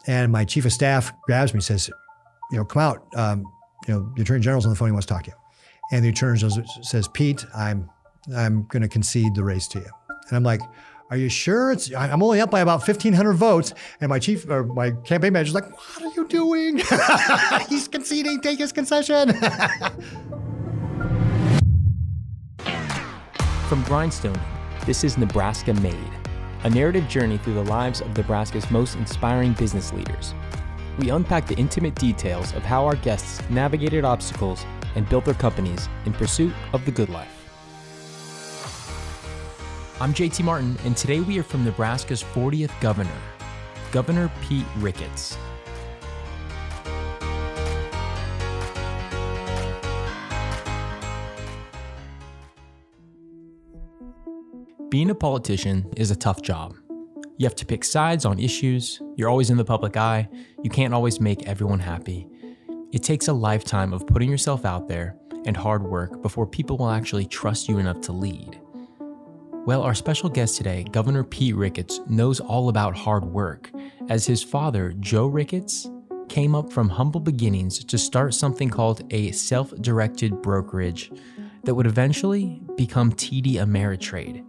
And my chief of staff grabs me and says, come out. The Attorney General's on the phone. He wants to talk to you. And the Attorney General says, Pete, I'm going to concede the race to you. And I'm like, are you sure? I'm only up by about 1,500 votes. And my campaign manager's like, what are you doing? He's conceding. Take his concession. From Grindstone, this is Nebraska Made, a narrative journey through the lives of Nebraska's most inspiring business leaders. We unpack the intimate details of how our guests navigated obstacles and built their companies in pursuit of the good life. I'm JT Martin, and today we are from Nebraska's 40th governor, Governor Pete Ricketts. Being a politician is a tough job. You have to pick sides on issues, you're always in the public eye, you can't always make everyone happy. It takes a lifetime of putting yourself out there and hard work before people will actually trust you enough to lead. Well, our special guest today, Governor Pete Ricketts, knows all about hard work, as his father, Joe Ricketts, came up from humble beginnings to start something called a self-directed brokerage that would eventually become TD Ameritrade.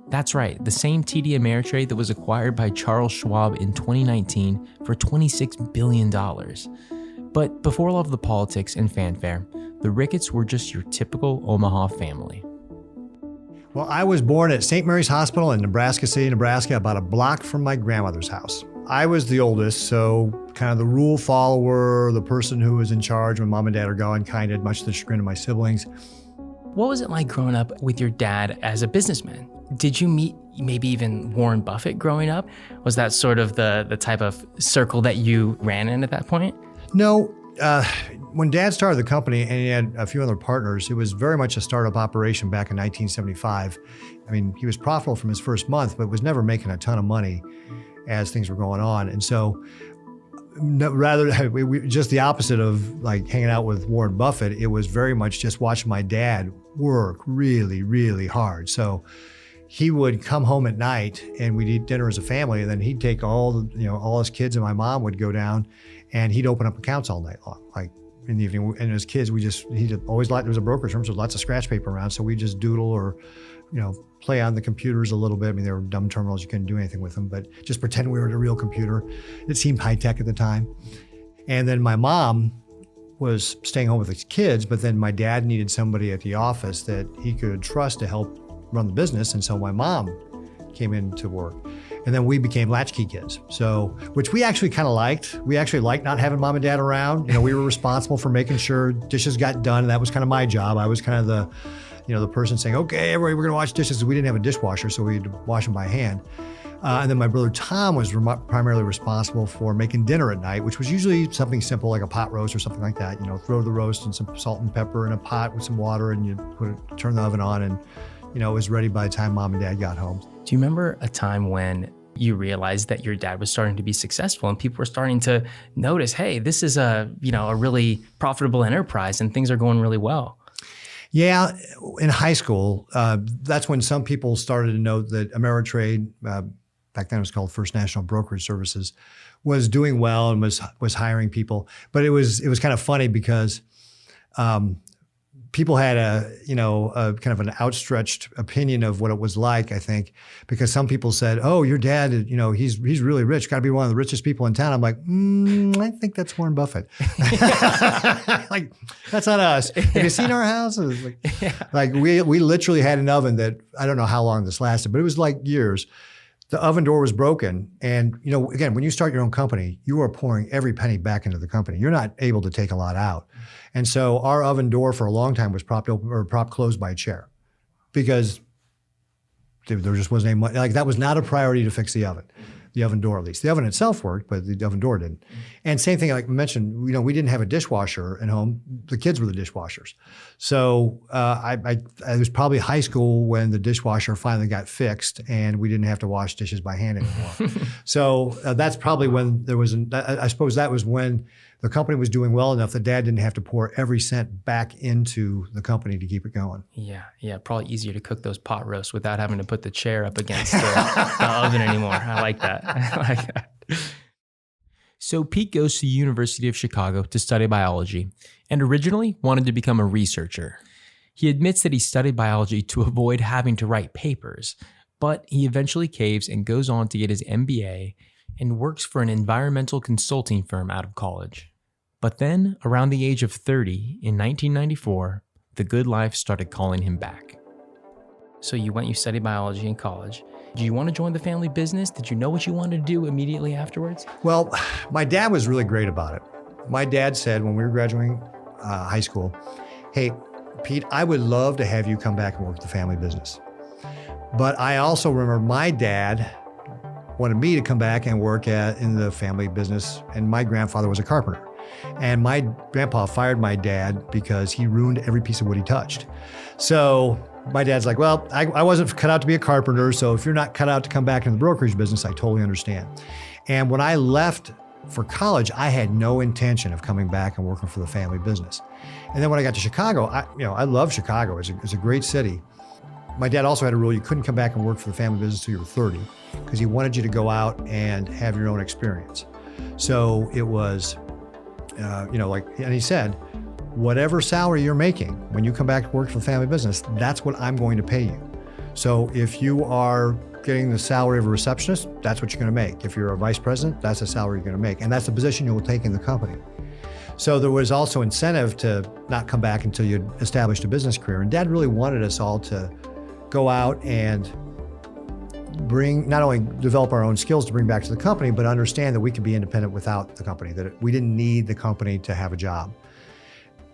That's right, the same TD Ameritrade that was acquired by Charles Schwab in 2019 for $26 billion. But before all of the politics and fanfare, the Ricketts were just your typical Omaha family. Well, I was born at St. Mary's Hospital in Nebraska City, Nebraska, about a block from my grandmother's house. I was the oldest, so kind of the rule follower, the person who was in charge when mom and dad are gone, kind of much to the chagrin of my siblings. What was it like growing up with your dad as a businessman? Did you meet maybe even Warren Buffett growing up? Was that sort of the type of circle that you ran in at that point? No. When Dad started the company and he had a few other partners, it was very much a startup operation back in 1975. I mean, he was profitable from his first month, but was never making a ton of money as things were going on. And so just the opposite of like hanging out with Warren Buffett, it was very much just watching my dad work really, really hard. So he would come home at night and we'd eat dinner as a family, and then he'd take all his kids and my mom would go down and he'd open up accounts all night long. Like in the evening, and as kids, he'd always liked, there was a brokerage firm, so lots of scratch paper around. So we just doodle or, play on the computers a little bit. I mean, they were dumb terminals, you couldn't do anything with them, but just pretend we were at a real computer. It seemed high tech at the time. And then my mom was staying home with the kids, but then my dad needed somebody at the office that he could trust to help run the business. And so my mom came in to work. And then we became latchkey kids. So, which we actually kind of liked. We actually liked not having mom and dad around. We were responsible for making sure dishes got done. And that was kind of my job. I was kind of the person saying, okay, everybody, we're gonna wash dishes. We didn't have a dishwasher, so we had to wash them by hand. And then my brother Tom was primarily responsible for making dinner at night, which was usually something simple like a pot roast or something like that. Throw the roast and some salt and pepper in a pot with some water, and you turn the oven on, and it was ready by the time mom and dad got home. Do you remember a time when you realized that your dad was starting to be successful and people were starting to notice, hey, this is a really profitable enterprise and things are going really well? Yeah, in high school, that's when some people started to know that Ameritrade, back then it was called First National Brokerage Services, was doing well and was hiring people. But it was kind of funny because people had a kind of an outstretched opinion of what it was like, I think, because some people said, oh, your dad, he's really rich, got to be one of the richest people in town. I'm like, I think that's Warren Buffett. Like, that's not us. Have you seen our house? Like we literally had an oven that, I don't know how long this lasted, but it was like years. The oven door was broken. And, again, when you start your own company, you are pouring every penny back into the company. You're not able to take a lot out. And so our oven door for a long time was propped open or propped closed by a chair because there just wasn't any money. Like, that was not a priority to fix the oven door at least. The oven itself worked, but the oven door didn't. And same thing, like I mentioned, we didn't have a dishwasher at home. The kids were the dishwashers. So I was probably high school when the dishwasher finally got fixed and we didn't have to wash dishes by hand anymore. So that's probably when there was, I suppose that was when the company was doing well enough that Dad didn't have to pour every cent back into the company to keep it going. Yeah. Probably easier to cook those pot roasts without having to put the chair up against the oven anymore. I like that. So Pete goes to the University of Chicago to study biology and originally wanted to become a researcher. He admits that he studied biology to avoid having to write papers, but he eventually caves and goes on to get his MBA and works for an environmental consulting firm out of college. But then, around the age of 30, in 1994, the good life started calling him back. So you studied biology in college. Did you want to join the family business? Did you know what you wanted to do immediately afterwards? Well, my dad was really great about it. My dad said when we were graduating high school, hey, Pete, I would love to have you come back and work the family business. But I also remember my dad wanted me to come back and work in the family business, and my grandfather was a carpenter. And my grandpa fired my dad because he ruined every piece of wood he touched. So my dad's like, well, I wasn't cut out to be a carpenter, so if you're not cut out to come back into the brokerage business, I totally understand. And when I left for college, I had no intention of coming back and working for the family business. And then when I got to Chicago, I love Chicago. It's a great city. My dad also had a rule: you couldn't come back and work for the family business until you were 30, because he wanted you to go out and have your own experience. So it was, and he said, whatever salary you're making when you come back to work for the family business, that's what I'm going to pay you. So if you are getting the salary of a receptionist, that's what you're going to make. If you're a vice president, that's the salary you're going to make. And that's the position you will take in the company. So there was also incentive to not come back until you'd established a business career. And Dad really wanted us all to go out and not only develop our own skills to bring back to the company, but understand that we could be independent without the company, that we didn't need the company to have a job.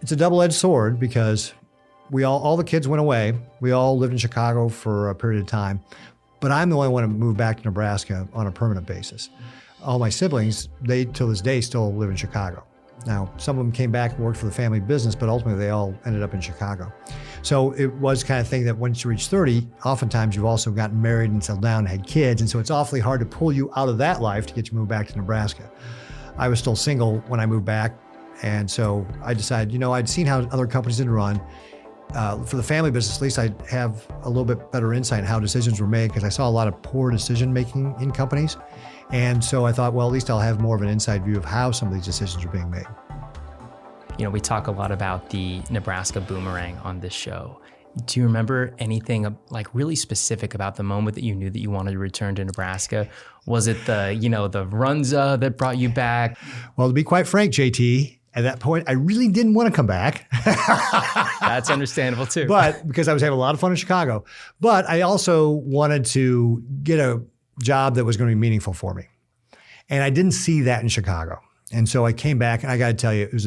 It's a double-edged sword because all the kids went away. We all lived in Chicago for a period of time, but I'm the only one who moved back to Nebraska on a permanent basis. All my siblings, they till this day still live in Chicago. Now, some of them came back and worked for the family business, but ultimately they all ended up in Chicago. So it was kind of thing that once you reach 30, oftentimes you've also gotten married and settled down and had kids. And so it's awfully hard to pull you out of that life to get you moved back to Nebraska. I was still single when I moved back. And so I decided, I'd seen how other companies did run. For the family business, at least I'd have a little bit better insight in how decisions were made, because I saw a lot of poor decision making in companies. And so I thought, well, at least I'll have more of an inside view of how some of these decisions are being made. We talk a lot about the Nebraska boomerang on this show. Do you remember anything like really specific about the moment that you knew that you wanted to return to Nebraska? Was it the Runza that brought you back? Well, to be quite frank, JT, at that point, I really didn't want to come back. That's understandable too. But because I was having a lot of fun in Chicago. But I also wanted to get a job that was going to be meaningful for me. And I didn't see that in Chicago. And so I came back, and I got to tell you, it was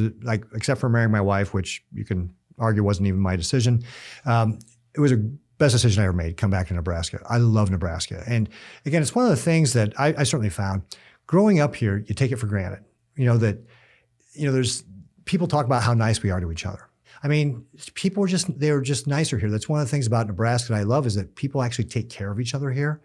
except for marrying my wife, which you can argue wasn't even my decision, it was the best decision I ever made, come back to Nebraska. I love Nebraska. And again, it's one of the things that I certainly found. Growing up here, you take it for granted, there's people talk about how nice we are to each other. I mean, they're just nicer here. That's one of the things about Nebraska that I love, is that people actually take care of each other here.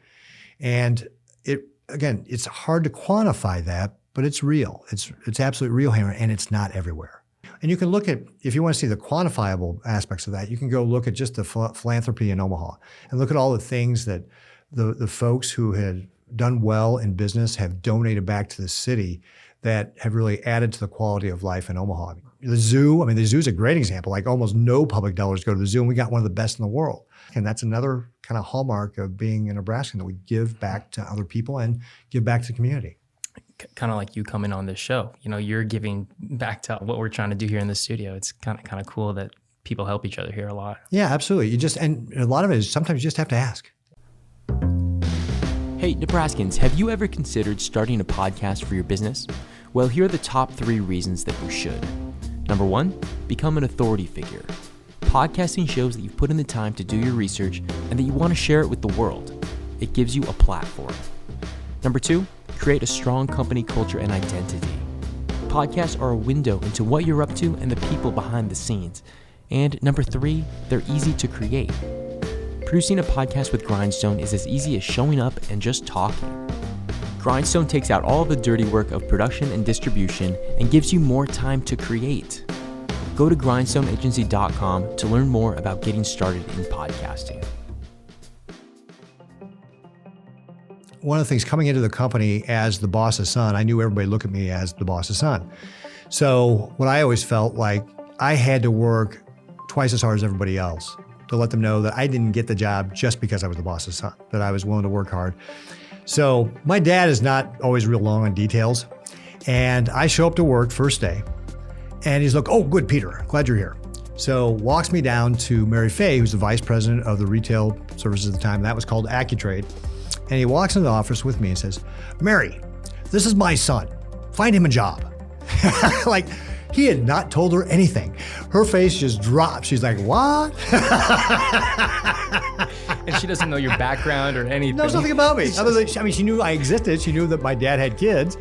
And it's hard to quantify that, but it's real. It's absolutely real here, and it's not everywhere. And you can look at, if you want to see the quantifiable aspects of that, you can go look at just the philanthropy in Omaha and look at all the things that the folks who had done well in business have donated back to the city that have really added to the quality of life in Omaha. The zoo is a great example. Like, almost no public dollars go to the zoo, and we got one of the best in the world. And that's another kind of hallmark of being a Nebraskan, that we give back to other people and give back to the community. Kind of like you coming on this show. You're giving back to what we're trying to do here in the studio. It's kind of cool that people help each other here a lot. Yeah, absolutely. And a lot of it is sometimes you just have to ask. Hey, Nebraskans, have you ever considered starting a podcast for your business? Well, here are the top 3 reasons that you should. Number 1, become an authority figure. Podcasting shows that you've put in the time to do your research and that you want to share it with the world. It gives you a platform. Number 2, create a strong company culture and identity. Podcasts are a window into what you're up to and the people behind the scenes. And number 3, they're easy to create. Producing a podcast with Grindstone is as easy as showing up and just talking. Grindstone takes out all the dirty work of production and distribution and gives you more time to create. Go to grindstoneagency.com to learn more about getting started in podcasting. one of the things coming into the company as the boss's son, I knew everybody looked at me as the boss's son. So what I always felt like I had to work twice as hard as everybody else to let them know that I didn't get the job just because I was the boss's son, that I was willing to work hard. So my dad is not always real long on details. And I show up to work first day and he's like, "Oh, good, Peter, glad you're here." So walks me down to Mary Fay, who's the vice president of the retail services at the time. That was called AccuTrade. And he walks into the office with me and says, "Mary, this is my son. Find him a job." Like, he had not told her anything. Her face just dropped. She's like, "What?" And she doesn't know your background or anything. Knows nothing about me. Other than, she knew I existed. She knew that my dad had kids,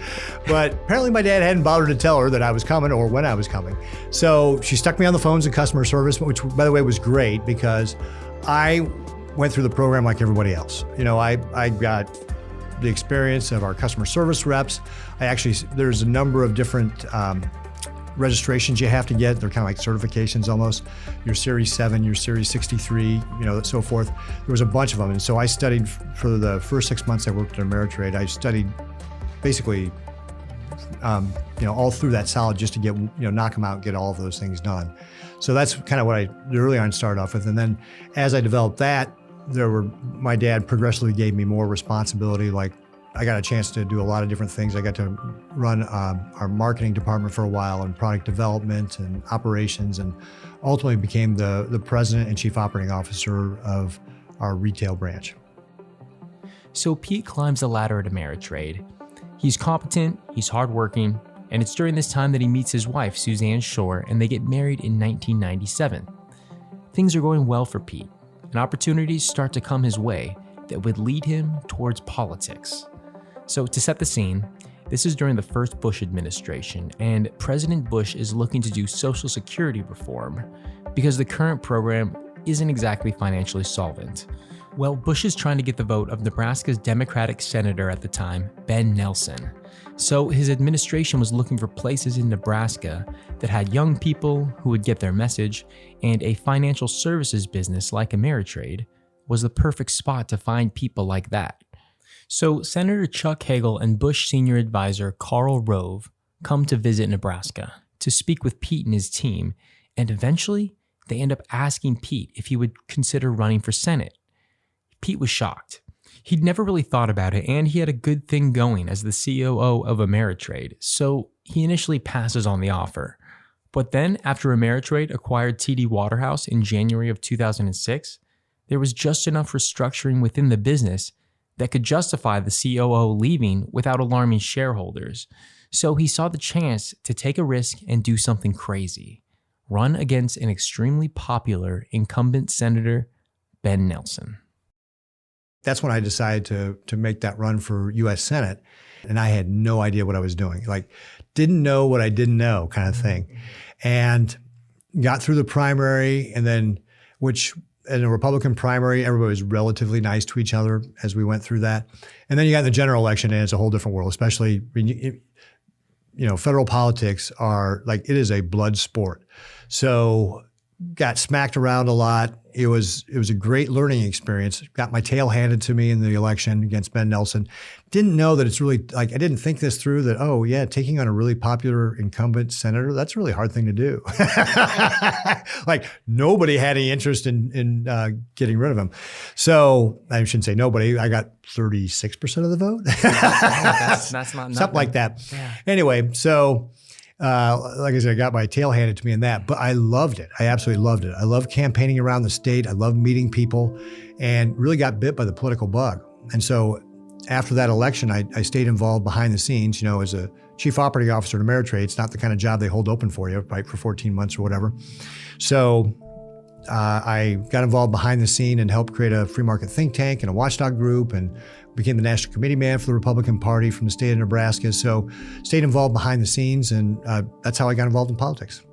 but apparently my dad hadn't bothered to tell her that I was coming or when I was coming. So she stuck me on the phones in customer service, which, by the way, was great because I went through the program like everybody else. You know, I got the experience of our customer service reps. There's a number of different registrations you have to get. They're kind of like certifications almost. Your Series 7, your Series 63, so forth. There was a bunch of them. And so I studied for the first 6 months I worked at Ameritrade. I studied basically, all through that solid just to get, knock them out and get all of those things done. So that's kind of what I early on started off with. And then as I developed that, my dad progressively gave me more responsibility. Like, I got a chance to do a lot of different things. I got to run our marketing department for a while and product development and operations, and ultimately became the president and chief operating officer of our retail branch. So Pete climbs the ladder at Ameritrade. He's competent, he's hardworking, and it's during this time that he meets his wife, Suzanne Shore, and they get married in 1997. Things are going well for Pete, and opportunities start to come his way that would lead him towards politics. So to set the scene, this is during the first Bush administration, and President Bush is looking to do Social Security reform because the current program isn't exactly financially solvent. Well, Bush is trying to get the vote of Nebraska's Democratic senator at the time, Ben Nelson. So his administration was looking for places in Nebraska that had young people who would get their message, and a financial services business like Ameritrade was the perfect spot to find people like that. So Senator Chuck Hagel and Bush senior advisor Karl Rove come to visit Nebraska to speak with Pete and his team, and eventually they end up asking Pete if he would consider running for Senate. Pete was shocked. He'd never really thought about it, and he had a good thing going as the COO of Ameritrade, so he initially passes on the offer. But then, after Ameritrade acquired TD Waterhouse in January of 2006, there was just enough restructuring within the business that could justify the COO leaving without alarming shareholders. So he saw the chance to take a risk and do something crazy. Run against an extremely popular incumbent senator, Ben Nelson. That's when I decided to make that run for U.S. Senate. And I had no idea what I was doing. Like, didn't know what I didn't know kind of thing. And got through the primary, and then, in a Republican primary, everybody was relatively nice to each other as we went through that. And then you got the general election, and it's a whole different world, especially, federal politics it is a blood sport. So got smacked around a lot. It was a great learning experience. Got my tail handed to me in the election against Ben Nelson. Didn't know that it's really, I didn't think this through that, oh yeah, taking on a really popular incumbent senator, that's a really hard thing to do. Nobody had any interest in getting rid of him. So I shouldn't say nobody. I got 36% of the vote. That's not nothing. Something like that. Yeah. Anyway, so like I said, I got my tail handed to me in that, but I loved it. I absolutely loved it. I loved campaigning around the state. I loved meeting people, and really got bit by the political bug. And so after that election, I stayed involved behind the scenes, as a chief operating officer at Ameritrade. It's not the kind of job they hold open for you, right, for 14 months or whatever. So I got involved behind the scene and helped create a free market think tank and a watchdog group, and became the national committee man for the Republican Party from the state of Nebraska. So stayed involved behind the scenes, and that's how I got involved in politics.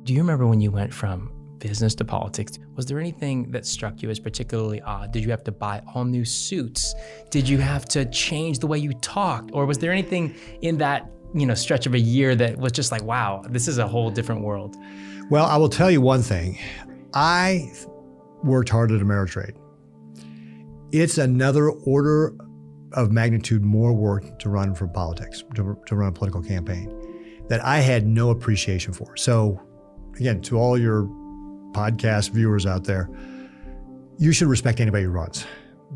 Do you remember when you went from business to politics? Was there anything that struck you as particularly odd? Did you have to buy all new suits? Did you have to change the way you talked? Or was there anything in that stretch of a year that was just like, wow, this is a whole different world? Well, I will tell you one thing. I worked hard at Ameritrade. It's another order of magnitude more work to run for politics, to run a political campaign that I had no appreciation for. So again, to all your podcast viewers out there, you should respect anybody who runs,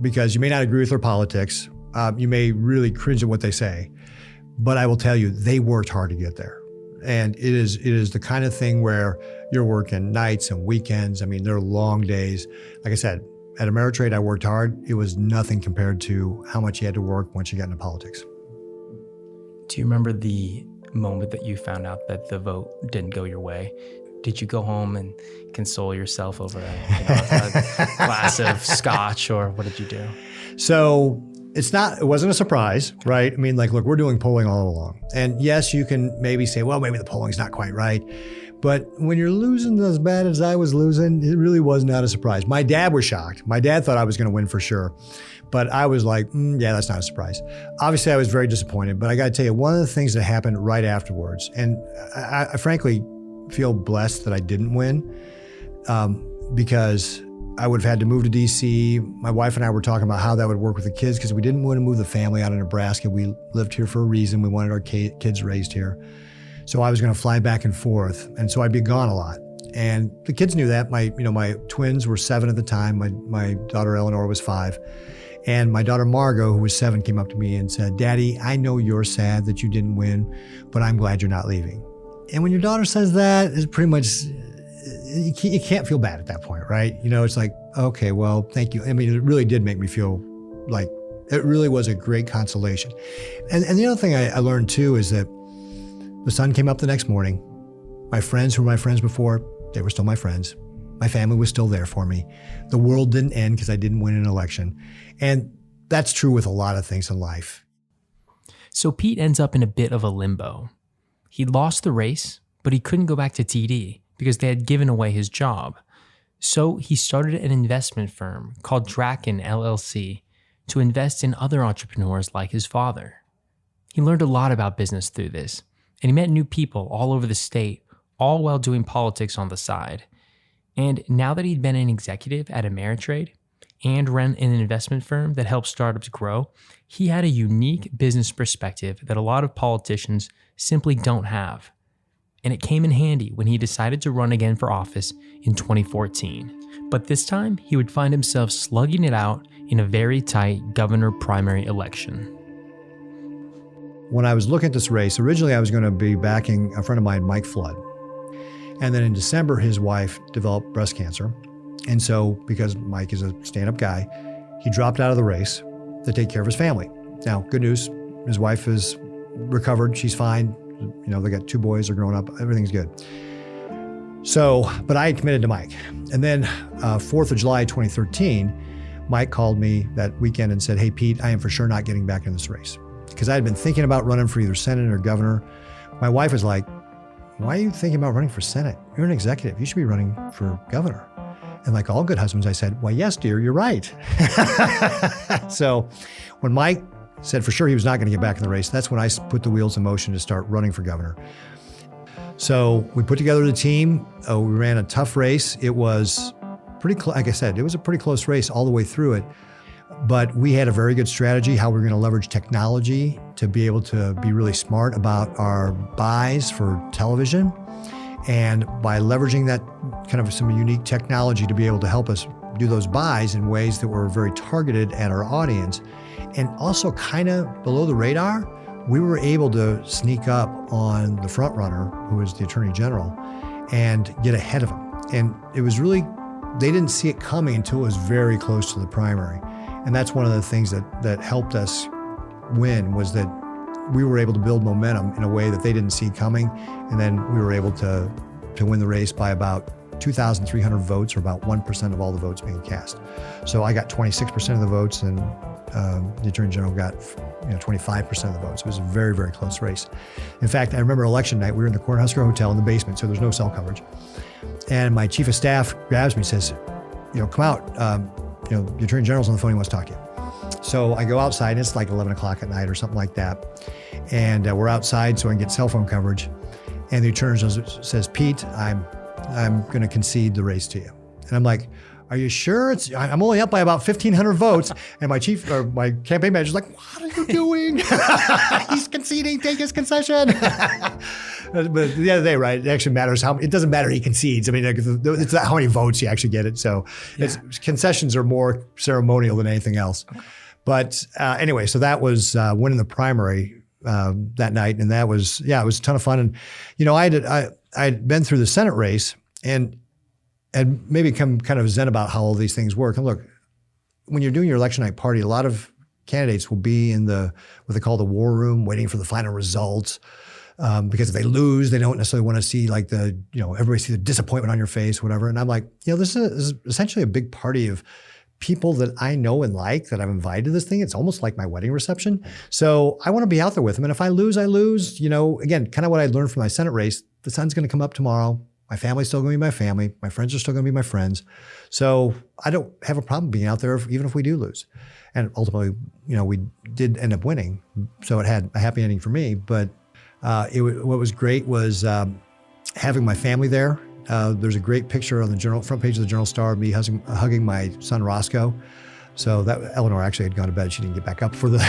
because you may not agree with their politics. You may really cringe at what they say, but I will tell you, they worked hard to get there. And it is the kind of thing where you're working nights and weekends. I mean, they're long days. Like I said, at Ameritrade, I worked hard. It was nothing compared to how much you had to work once you got into politics. Do you remember the moment that you found out that the vote didn't go your way? Did you go home and console yourself over a glass of scotch, or what did you do? So it wasn't a surprise, right? I mean, like, look, we're doing polling all along. And yes, you can maybe say, well, maybe the polling's not quite right. But when you're losing as bad as I was losing, it really was not a surprise. My dad was shocked. My dad thought I was going to win for sure. But I was like, yeah, that's not a surprise. Obviously, I was very disappointed. But I got to tell you, one of the things that happened right afterwards, and I frankly feel blessed that I didn't win, because I would have had to move to D.C. My wife and I were talking about how that would work with the kids, because we didn't want to move the family out of Nebraska. We lived here for a reason. We wanted our kids raised here. So I was going to fly back and forth, and so I'd be gone a lot. And the kids knew that. My twins were 7 at the time. My daughter Eleanor was 5. And my daughter Margot, who was 7, came up to me and said, "Daddy, I know you're sad that you didn't win, but I'm glad you're not leaving." And when your daughter says that, it's pretty much, you can't feel bad at that point, right? It's like, okay, well, thank you. I mean, it really did make me feel like it really was a great consolation. And the other thing I learned too is that the sun came up the next morning. My friends who were my friends before, they were still my friends. My family was still there for me. The world didn't end because I didn't win an election. And that's true with a lot of things in life. So Pete ends up in a bit of a limbo. He lost the race, but he couldn't go back to TD because they had given away his job. So he started an investment firm called Draken LLC to invest in other entrepreneurs like his father. He learned a lot about business through this, and he met new people all over the state, all while doing politics on the side. And now that he'd been an executive at Ameritrade and ran an investment firm that helps startups grow, he had a unique business perspective that a lot of politicians simply don't have. And it came in handy when he decided to run again for office in 2014. But this time, he would find himself slugging it out in a very tight governor primary election. When I was looking at this race, originally I was going to be backing a friend of mine, Mike Flood. And then in December, his wife developed breast cancer. And so, because Mike is a stand-up guy, he dropped out of the race to take care of his family. Now, good news, his wife is recovered. She's fine. They got 2 boys, they're growing up. Everything's good. So, but I had committed to Mike. And then 4th of July, 2013, Mike called me that weekend and said, "Hey, Pete, I am for sure not getting back in this race." Because I had been thinking about running for either Senate or governor. My wife was like, "Why are you thinking about running for Senate? You're an executive. You should be running for governor." And like all good husbands, I said, "Well, yes, dear, you're right." So when Mike said for sure he was not going to get back in the race, that's when I put the wheels in motion to start running for governor. So we put together the team. We ran a tough race. It was pretty, like I said, it was a pretty close race all the way through it. But we had a very good strategy, how we're going to leverage technology to be able to be really smart about our buys for television. And by leveraging that kind of some unique technology to be able to help us do those buys in ways that were very targeted at our audience, and also kind of below the radar, we were able to sneak up on the front runner, who is the Attorney General, and get ahead of him. And it was really, they didn't see it coming until it was very close to the primary. And that's one of the things that helped us win, was that we were able to build momentum in a way that they didn't see coming. And then we were able to win the race by about 2,300 votes, or about 1% of all the votes being cast. So I got 26% of the votes, and the Attorney General got 25% of the votes. It was a very, very close race. In fact, I remember election night, we were in the Cornhusker Hotel in the basement, so there's no cell coverage. And my chief of staff grabs me and says, "Come out. The Attorney General's on the phone, he wants to talk to you." So I go outside, and it's like 11 o'clock at night or something like that. And we're outside so I can get cell phone coverage. And the Attorney General says, "Pete, I'm going to concede the race to you." And I'm like, are you sure? I'm only up by about 1,500 votes. And my campaign manager's like, what are you doing? He's conceding, take his concession. But the other day, right, it actually matters it doesn't matter he concedes. I mean, it's not how many votes you actually get it. So concessions are more ceremonial than anything else. Okay. But anyway, so that was winning the primary that night. And that was, it was a ton of fun. And, I'd been through the Senate race and maybe become kind of zen about how all these things work. And look, when you're doing your election night party, a lot of candidates will be in what they call the war room, waiting for the final results. Because if they lose, they don't necessarily want to see everybody see the disappointment on your face, whatever. And I'm like, this is essentially a big party of people that I know and like that I've invited to this thing. It's almost like my wedding reception. So I want to be out there with them. And if I lose, I lose. Again, kind of what I learned from my Senate race, the sun's going to come up tomorrow. My family's still going to be my family. My friends are still going to be my friends. So I don't have a problem being out there even if we do lose. And ultimately, we did end up winning. So it had a happy ending for me. But what was great was having my family there. There's a great picture on the front page of the Journal Star of me hugging my son Roscoe. So that Eleanor actually had gone to bed. She didn't get back up for the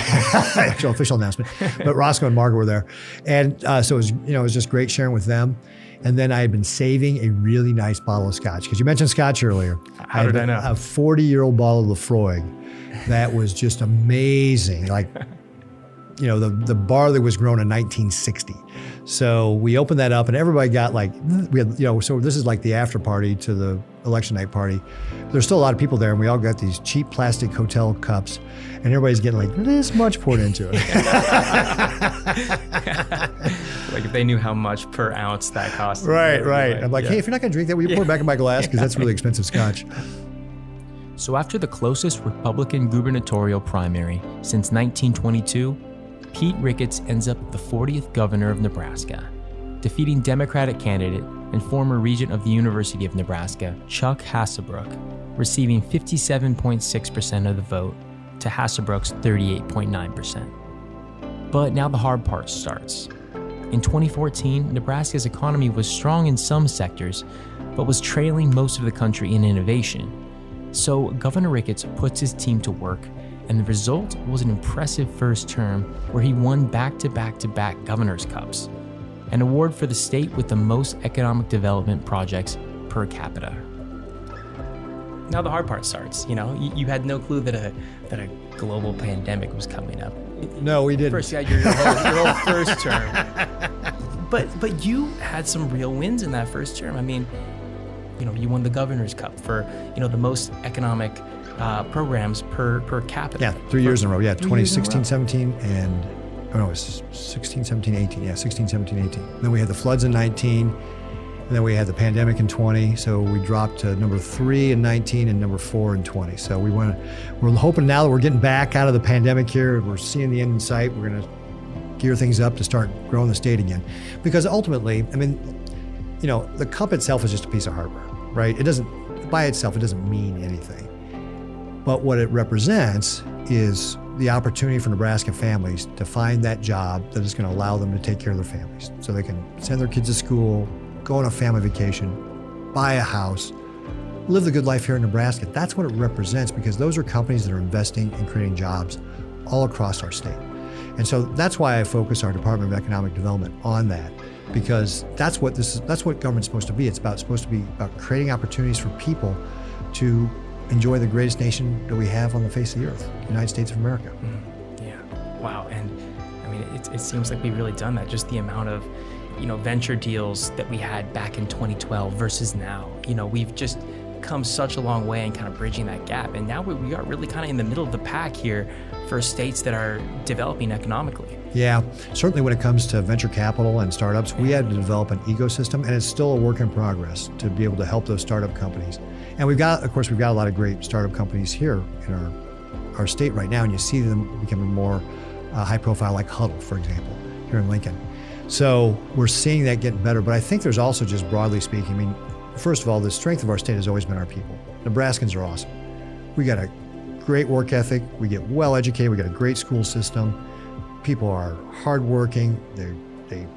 actual official announcement. But Roscoe and Margaret were there, and so it was just great sharing with them. And then I had been saving a really nice bottle of scotch because you mentioned scotch earlier. How did I know? A 40-year-old bottle of Lefroy that was just amazing. The barley was grown in 1960. So we opened that up and everybody got so this is like the after party to the election night party. There's still a lot of people there and we all got these cheap plastic hotel cups and everybody's getting this much poured into it. If they knew how much per ounce that cost. Right. I'm like, hey, if you're not going to drink that, will you pour it back in my glass? Because that's really expensive scotch. So after the closest Republican gubernatorial primary since 1922, Pete Ricketts ends up the 40th governor of Nebraska, defeating Democratic candidate and former regent of the University of Nebraska, Chuck Hasselbrook, receiving 57.6% of the vote to Hasselbrook's 38.9%. But now the hard part starts. In 2014, Nebraska's economy was strong in some sectors, but was trailing most of the country in innovation. So Governor Ricketts puts his team to work, and the result was an impressive first term where he won back-to-back governor's cups, an award for the state with the most economic development projects per capita. Now the hard part starts. You had no clue that a global pandemic was coming up. No, we didn't. First, you had your whole first term. But you had some real wins in that first term. I mean, you won the governor's cup for the most economic programs per capita. Yeah, 3 years in a row. Yeah, 2016, 17, and it was 16, 17, 18. Yeah, 16, 17, 18. And then we had the floods in 19, and then we had the pandemic in 20. So we dropped to number 3 in 19 and number 4 in 20. So we're hoping now that we're getting back out of the pandemic here, we're seeing the end in sight. We're going to gear things up to start growing the state again. Because ultimately, I mean, the cup itself is just a piece of hardware, right? By itself, it doesn't mean anything. But what it represents is the opportunity for Nebraska families to find that job that is going to allow them to take care of their families. So they can send their kids to school, go on a family vacation, buy a house, live the good life here in Nebraska. That's what it represents because those are companies that are investing and creating jobs all across our state. And so that's why I focus our Department of Economic Development on that, because that's what government's supposed to be. It's supposed to be about creating opportunities for people to enjoy the greatest nation that we have on the face of the earth, the United States of America. Yeah. Wow. And I mean, it seems like we've really done that. Just the amount of, venture deals that we had back in 2012 versus now. We've just come such a long way in kind of bridging that gap. And now we are really kind of in the middle of the pack here for states that are developing economically. Yeah, certainly when it comes to venture capital and startups, we had to develop an ecosystem, and it's still a work in progress to be able to help those startup companies. And we've got a lot of great startup companies here in our state right now, and you see them becoming more high profile, like Huddle, for example, here in Lincoln. So we're seeing that getting better, but I think there's also just broadly speaking, I mean, first of all, the strength of our state has always been our people. Nebraskans are awesome. We got a great work ethic, we get well educated, we got a great school system. People are hardworking, they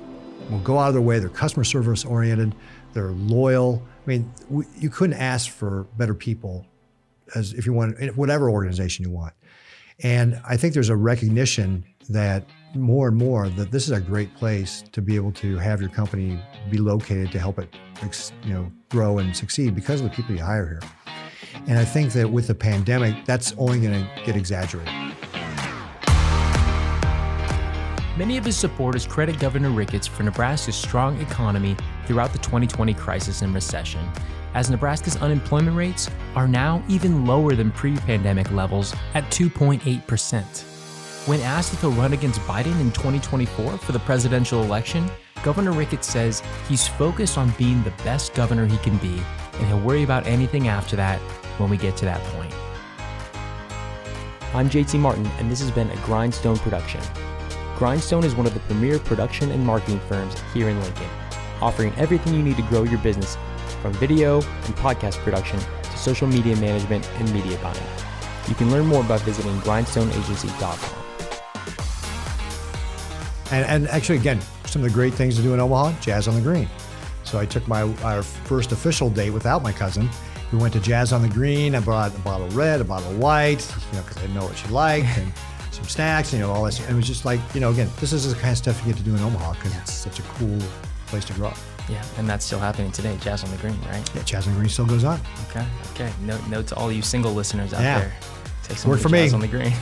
will go out of their way. They're customer service oriented. They're loyal. I mean, you couldn't ask for better people as if you want, whatever organization you want. And I think there's a recognition that more and more that this is a great place to be able to have your company be located to help it, grow and succeed because of the people you hire here. And I think that with the pandemic, that's only going to get exaggerated. Many of his supporters credit Governor Ricketts for Nebraska's strong economy throughout the 2020 crisis and recession, as Nebraska's unemployment rates are now even lower than pre-pandemic levels at 2.8%. When asked if he'll run against Biden in 2024 for the presidential election, Governor Ricketts says he's focused on being the best governor he can be, and he'll worry about anything after that when we get to that point. I'm JT Martin, and this has been a Grindstone production. Grindstone is one of the premier production and marketing firms here in Lincoln, offering everything you need to grow your business, from video and podcast production to social media management and media buying. You can learn more by visiting grindstoneagency.com. And actually, again, some of the great things to do in Omaha, Jazz on the Green. So I took our first official date without my cousin. We went to Jazz on the Green. I brought a bottle of red, a bottle of white, because I didn't know what she liked, and some snacks, all this. And it was just like, again, this is the kind of stuff you get to do in Omaha because it's such a cool place to grow up. Yeah, and that's still happening today, Jazz on the Green, right? Yeah, Jazz on the Green still goes on. Okay. Note to all you single listeners out there. Take some Work for me. Jazz on the Green.